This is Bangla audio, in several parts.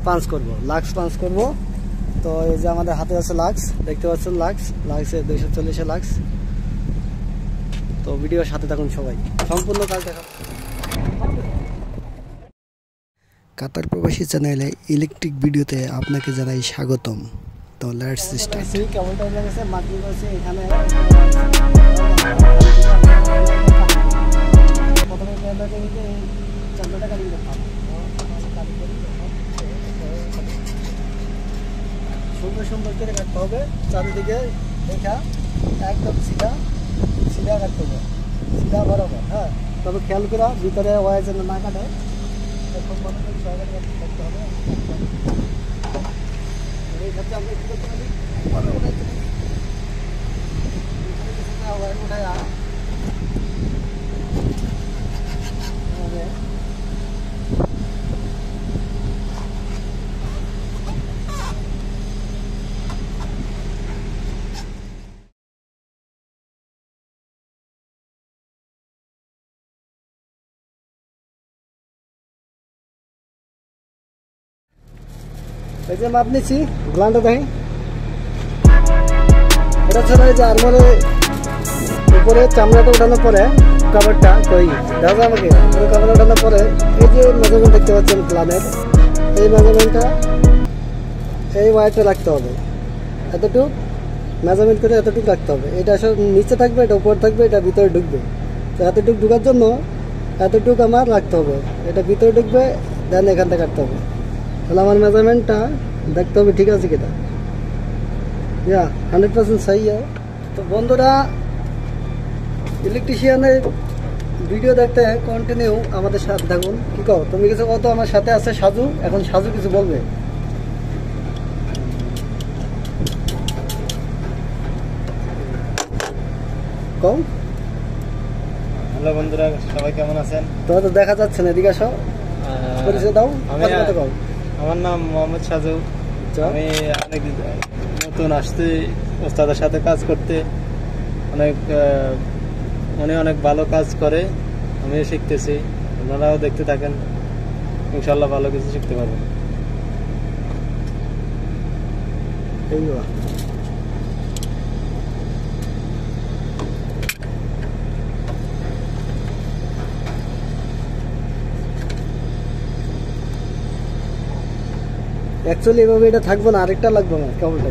পাঞ্চ করব, লাক্স পাঞ্চ করব। তো এই যে আমাদের হাতে আছে লাক্স, দেখতে পাচ্ছেন লাক্সে 240 লাক্স। তো ভিডিওর সাথে থাকুন সবাই, সম্পূর্ণ কাজ দেখা। কাতার প্রবাসী চ্যানেলে ইলেকট্রিক ভিডিওতে আপনাকে জানাই স্বাগতম। তো লেটস স্টার্ট। কেবলটা গেছে মাটি আছে এখানে, প্রথমে কেবলটা নিতে এই চান্দাটা কাটিং করতাম, সুন্দর সুন্দর করে কাটতে হবে, চারিদিকে দেখা একদম সিধা সিধা কাটতে হবে, সিধা বরাবর। হ্যাঁ, তবে খেয়াল করা ভিতরে ওয়ার যেন না কাটে, খুব ভালো করে কাটতে হবে। এই ক্ষেত্রে আমরা কী করতে পারি, ওয়ার উঠায় এই যে মাপ নিচ্ছি, গ্লান্ডটা দেখি। এটা ছাড়া এই যে আরমারে উপরে চামড়াটা ওঠানোর পরে কাভারটা কই দেখা যায় আমাকে, কাভার ওঠানোর পরে এই যে মেজারমেন্ট দেখতে পাচ্ছেন প্লানের, এই মেজারমেন্টটা এই ওয়ারটা রাখতে হবে, এতটুকু মেজারমেন্ট করে এতটুকু রাখতে হবে। এটা সব নিচে থাকবে, এটা উপরে থাকবে, এটা ভিতরে ঢুকবে। তো এতটুকু ঢুকার জন্য এতটুকু আমার রাখতে হবে, এটা ভিতরে ঢুকবে, দেন এখান থেকে কাটতে হবে। তাহলে আমার মেজারমেন্টটা দেখতে হবে ঠিক আছে কিনা, 100% सही है। তো বন্ধুরা, ইলেকট্রিশিয়ানের ভিডিও দেখতে কন্টিনিউ আমাদের সাথে থাকুন। কি কও তুমি কিছু কত? আমার সাথে আছে সাজু, এখন সাজু কিছু বলবে। কও। হ্যালো বন্ধুরা, সবাই কেমন আছেন? তোমার তো দেখা যাচ্ছে না, এদিকে আসো, পরিচয় দাও। আমার নাম মোহাম্মদ সাজু। আমি অনেক নতুন আসছি ওস্তাদের সাথে কাজ করতে, উনি অনেক ভালো কাজ করে, আমিও শিখতেছি। আপনারাও দেখতে থাকেন, ইনশাল্লাহ ভালো কিছু শিখতে পারবেন। অ্যাকচুয়ালি এভাবে এটা থাকবো না, আরেকটা লাগবে আমার কেবলটা।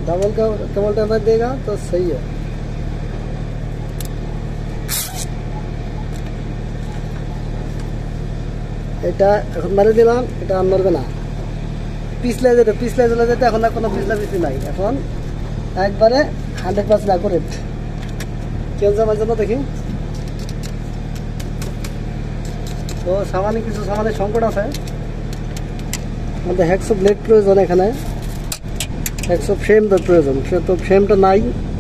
डबल केबल टेम्पर देगा तो सही है। এটা এখন মারে দিলাম, এটা আর নড়বে না, পিছলে চলে যেতে। এখন আর কোনো পিছলা পিছলি নাই, এখন একবারে 100% অ্যাকুরেট। কেউ জামার জন্য দেখি তো সামান্য কিছু সামানের সংকট আছে, আমাদের হ্যাকসো ব্লেড প্রয়োজন, এখানে হ্যাকসো ফ্রেম প্রয়োজন। তো ফ্রেমটা নাই,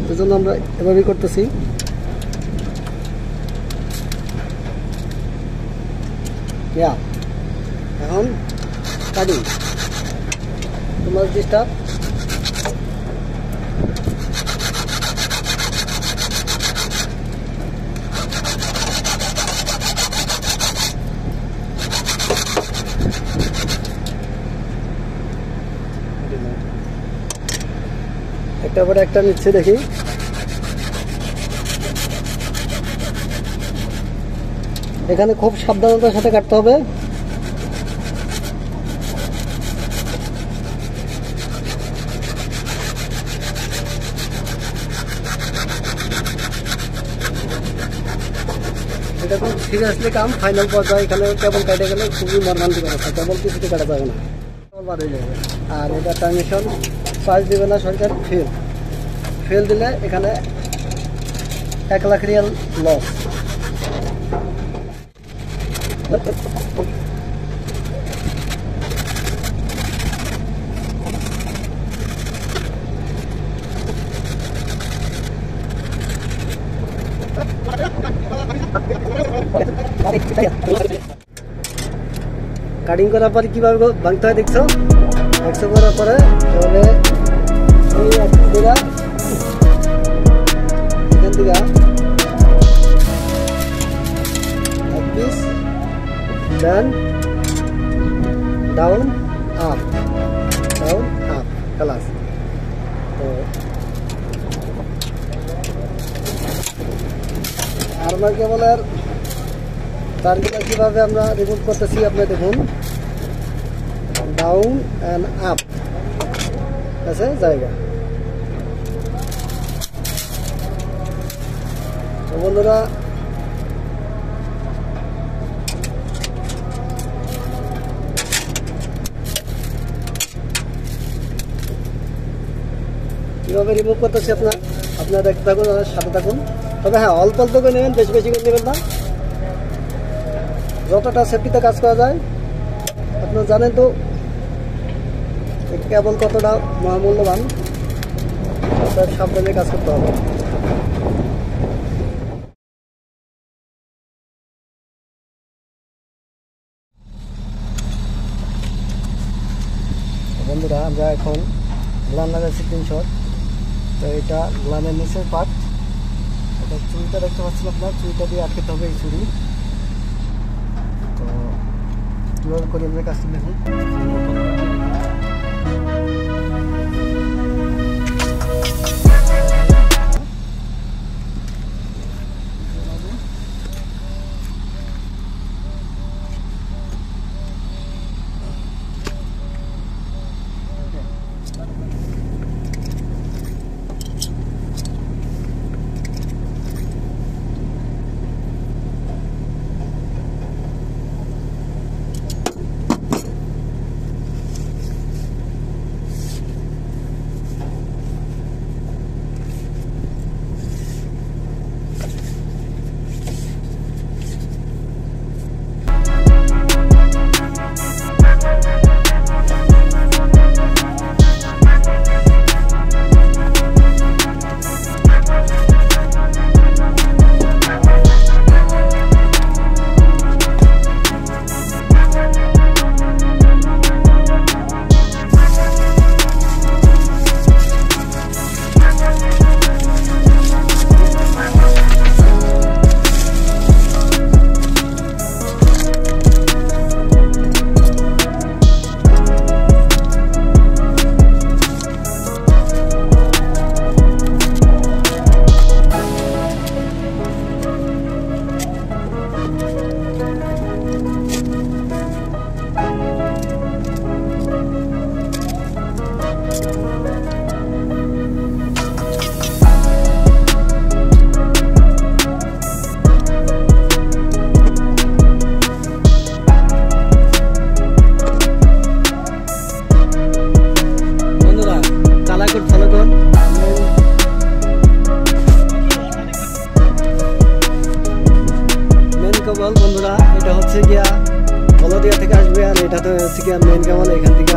ওই জন্য আমরা এভাবেই করতেছি। এখন কাটিং তোমার ডিস্টার্ব। একটা পরে একটা নিচ্ছে দেখি। এখানে খুব সাবধানতার সাথে কাটতে হবে। এটা খুব সিরিয়াসলি কাম, ফাইনাল পর্যায়ে এখানে কেবল কাটে গেলে খুবই মর্মান্তিক অবস্থা, কেবল কিছুতে কাটা যাবে না, বার হয়ে যাবে। আর এটা ট্রানজিশন চার্জ দেবে না সরকার, ফেল দিলে এখানে 1 লাখ রিয়াল লস। কাটিং করার পরে কিভাবে ভাঙতে হয় দেখছো, 100 করার পরে তাহলে এই এখান থেকে দেন ডাউন আপ ক্লাস। তো আর্মার কেবলের তারগুলো কীভাবে আমরা রিমুভ করতেছি আপনি দেখুন, ডাউন অ্যান্ড আপ আছে জায়গা। তো বন্ধুরা কীভাবে রিমুভ করতেছি আপনারা দেখতে থাকুন আর সাথে থাকুন। তবে হ্যাঁ, অল্প অল্প করে নেবেন, বেশি বেশি করে নেবেন না, যতটা সেফটিতে কাজ করা যায়। আপনারা জানেন তো কেবল কতটা মহামূল্যবান, সাবধানে কাজ করতে হবে। বন্ধুরা আমরা এখন গ্লান লাগাচ্ছি 3 শট। তো এটা গ্লানের নিচের পার্ট, এটা চুরিটা দেখতে পাচ্ছেন আপনার, চুরিটা দিয়ে আটকাতে হবে এই চুরি। তো কীভাবে করি আমরা কাজটা দেখুন। বন্ধুরা এটা হচ্ছে গিয়া হলদিয়া থেকে আসবে, আর এটা তো হচ্ছে গিয়া মেন কেবল, এখান থেকে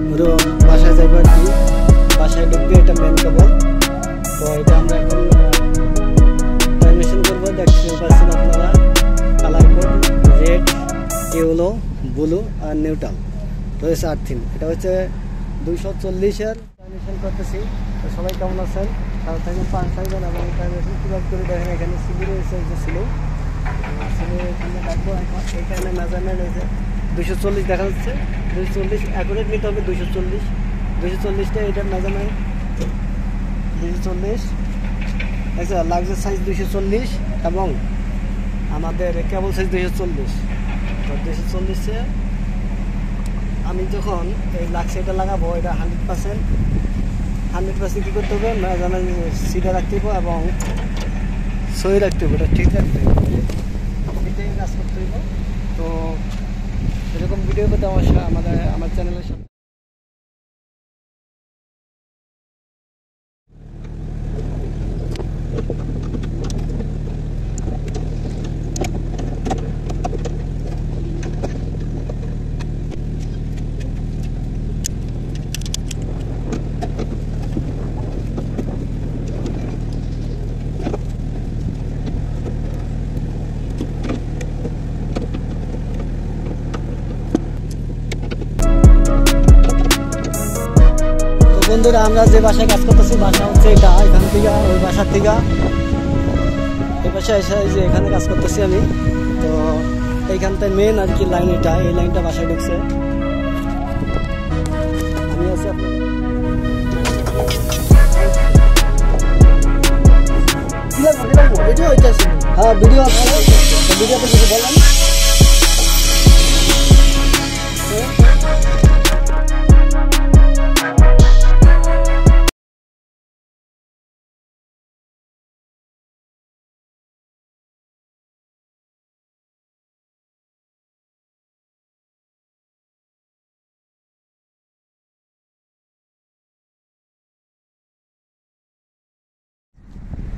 পুরো বাসায় যাইব আর কি, বাসায় ঢুকবে, এটা মেন কেবল। তো এটা আমরা এখন ট্রানজিশন করবো, দেখতে পাচ্ছেন আপনারা colour code red, yellow, blue আর নিউট্রাল রয়েছে আর্থিন। এটা হচ্ছে 240-এর ট্রানজিশন করতেছি। তো সবাই কেমন আছেন, তার থেকে 5 থাকবেন এবং ট্রানজিশন কীভাবে করে দেখেন। এখানে সিবি রয়েছে, যে ছিল এখানে মেজারমেন্ট হয়েছে 240 দেখা যাচ্ছে, 240 অ্যাকুরেট নিতে হবে। 240টা এটার মেজারমেন্ট 240, আচ্ছা লাক্সের সাইজ 240 এবং আমাদের কেবল সাইজ 240। তো 240-এ আমি যখন এই লাক্স এটা লাগাবো, এটা 100% কী করতে হবে, মেজারমেন্ট সিধা রাখতে হবে এবং সই রাখতে হবে, এটা ঠিক রাখতে হবে, এটাই কাজ করতে হবে। তো এরকম ভিডিও পেতে আমার চ্যানেলের সাথে বন্ধুরা আমরা যে বাসায় কাজ করতেছি, বাসা হচ্ছে এটা, এখান থেকে ওই বাসার থেকে এই বাসায় এসে যে এখানে কাজ করতেছি আমি। তো এইখানতে মেন আর কি লাইন, এটা এই লাইনটা বাসায় ঢুকছে। আমি আছি ভিডিও হইতেছে, হ্যাঁ ভিডিও আছে, ভিডিওতে কিছু বলেন।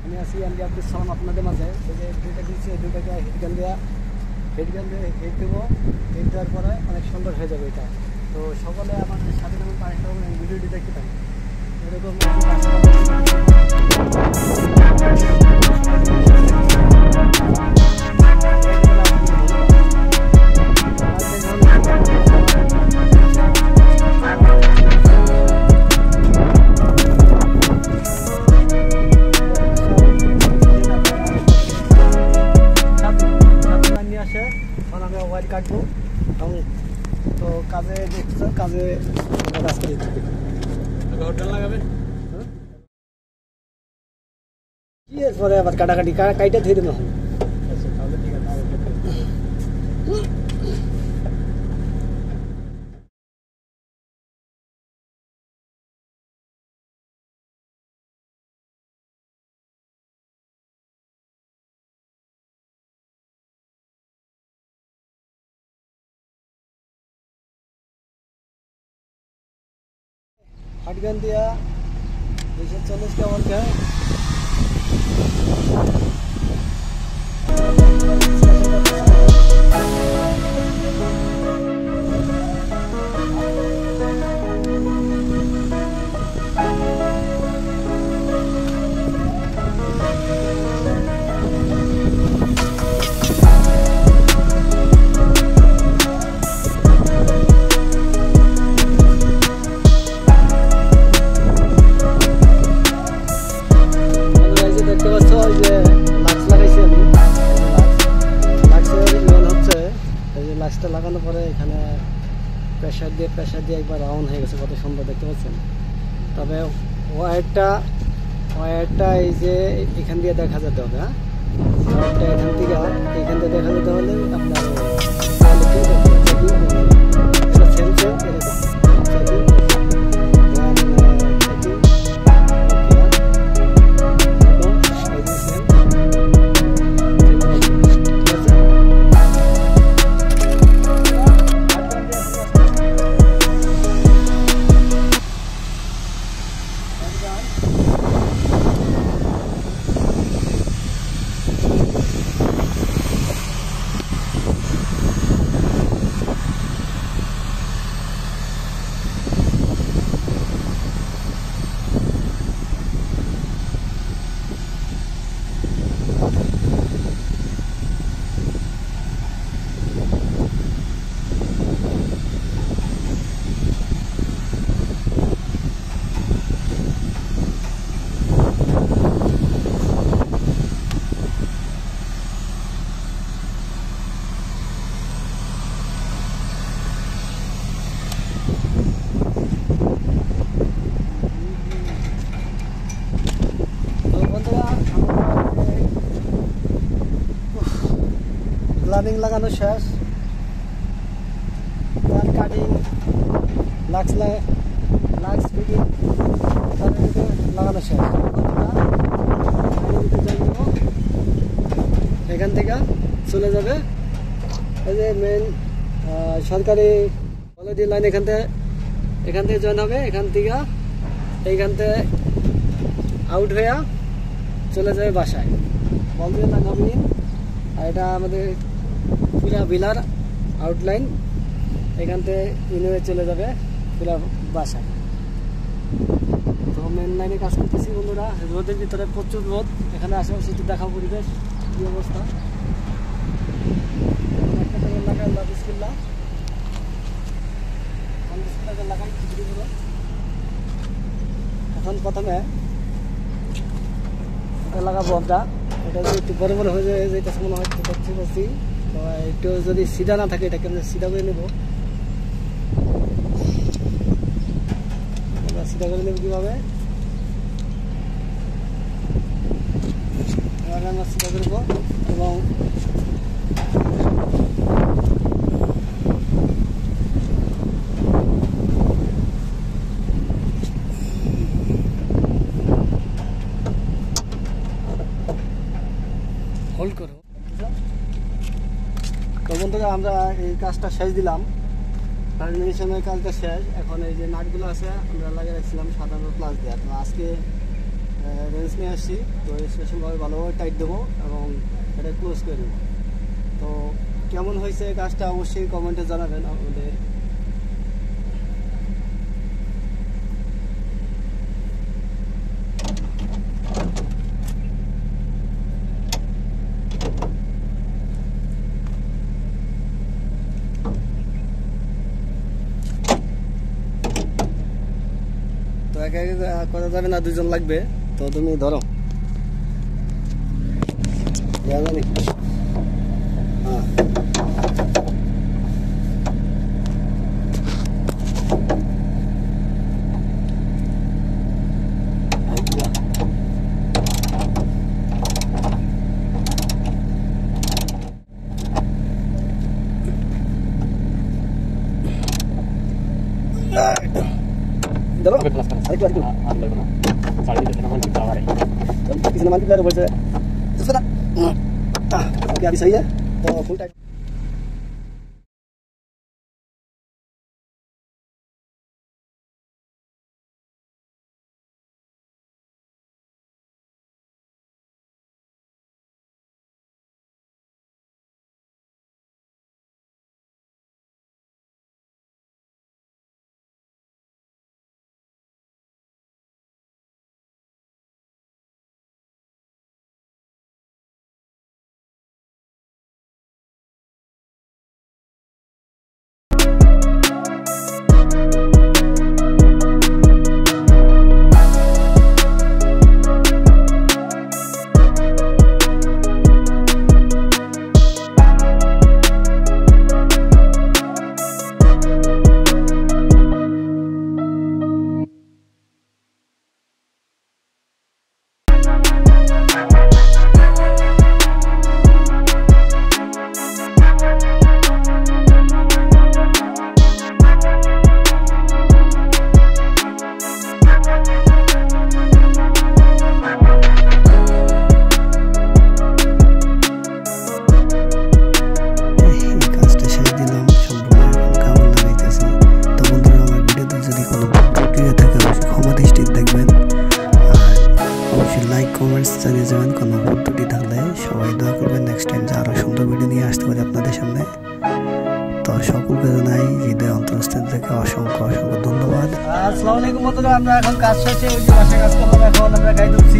আমি আছি আমি আব্দুল সালাম আপনাদের মাঝে। এই যে দুইটা দিচ্ছি, এই দুইটাকে হেড গান দিয়ে হেড দেবো, হেড দেওয়ার পরে অনেক সুন্দর হয়ে যাবে এটা। তো সকলে আমাদের সাথে যেমন আরেকটা ভিডিওটি দেখতে পাই এরকম। ওয়াইড কাটবো তো কাজে দেখছো, কাজে কাজ করে হোটেল লাগাবে কি পরে আবার কাটাকাটি কাইটা ধরে দেবো। আচ্ছা তাহলে ঠিক আছে। हटगन दिया 240 का वोल्ट है। লাগানোর পরে এখানে প্রেসার দিয়ে একবার রাউন্ড হয়ে গেছে, কত সুন্দর দেখতে পাচ্ছেন। তবে ওয়্যারটা এই যে এখান দিয়ে দেখা যেতে হবে, হ্যাঁ ওয়্যারটা এখান দিয়ে দেখা যেতে হলে আপনার প্লানিং লাগানো শেষ, প্ল্যান কাটিং, লাক্স ফিটিং লাগানো শেষ। এখান থেকে চলে যাবে এই যে মেন সরকারি কলেজের লাইন, এখান থেকে জয়েন হবে, এখান থেকে আউট হয়ে চলে যাবে বাসায়। বলদের লাইন হবে, আর এটা আমাদের পুরা বিলার আউটলাইন, এখান থেকে ইনওয়ে চলে যাবে পুরা বাসায়। তো মেন লাইনে কাজ করতেছি বন্ধুরা, রোদের ভিতরে প্রচুর রোদ। এখানে আশেপাশে একটু দেখাও পরিবেশ কি অবস্থা। এখন প্রথমে লাগাবো আমরা, এটা একটু বড় হয়ে যাইতেছে মনে হয়, দেখছি তো একটু যদি সিধা না থাকে এটাকে আমরা সিধা করে নেব। আমরা সিধা করে নেব কীভাবে? এভাবে আমরা সিধা করব এবং হোল্ড করো। তো বন্ধুরা আমরা এই কাজটা শেষ দিলাম, টার্মিনেশনের কাজটা শেষ। এখন এই যে নাটগুলো আছে আমরা লাগিয়ে রাখছিলাম 57 প্লাস দেওয়া। তো আজকে রেঞ্জ নিয়ে আসছি, তো স্পেশালভাবে ভালোভাবে টাইট দেবো এবং এটা ক্লোজ করে দেবো। তো কেমন হয়েছে কাজটা অবশ্যই কমেন্টে জানাবেন আমাদের। তো একে একে করা যাবে না, দুজন লাগবে। তো তুমি ধরো, अभी सही है तो फुल टाइट। জানিয়ে যাবেন কোনো ভুল ত্রুটি থাকলে। সবাই দোয়া করবেন নেক্সট টাইম যে আরও সুন্দর ভিডিও নিয়ে আসতে পারি আপনাদের সামনে। তো সকলকে জানাই হৃদয় অন্তরস্থল থেকে অসংখ্য অসংখ্য ধন্যবাদ। আসসালামু আলাইকুম বন্ধুরা, আমরা এখন কাজ শেষে ওই যে বাসায় কাজ করলাম, এখন আমরা গাড়ি ধরছি।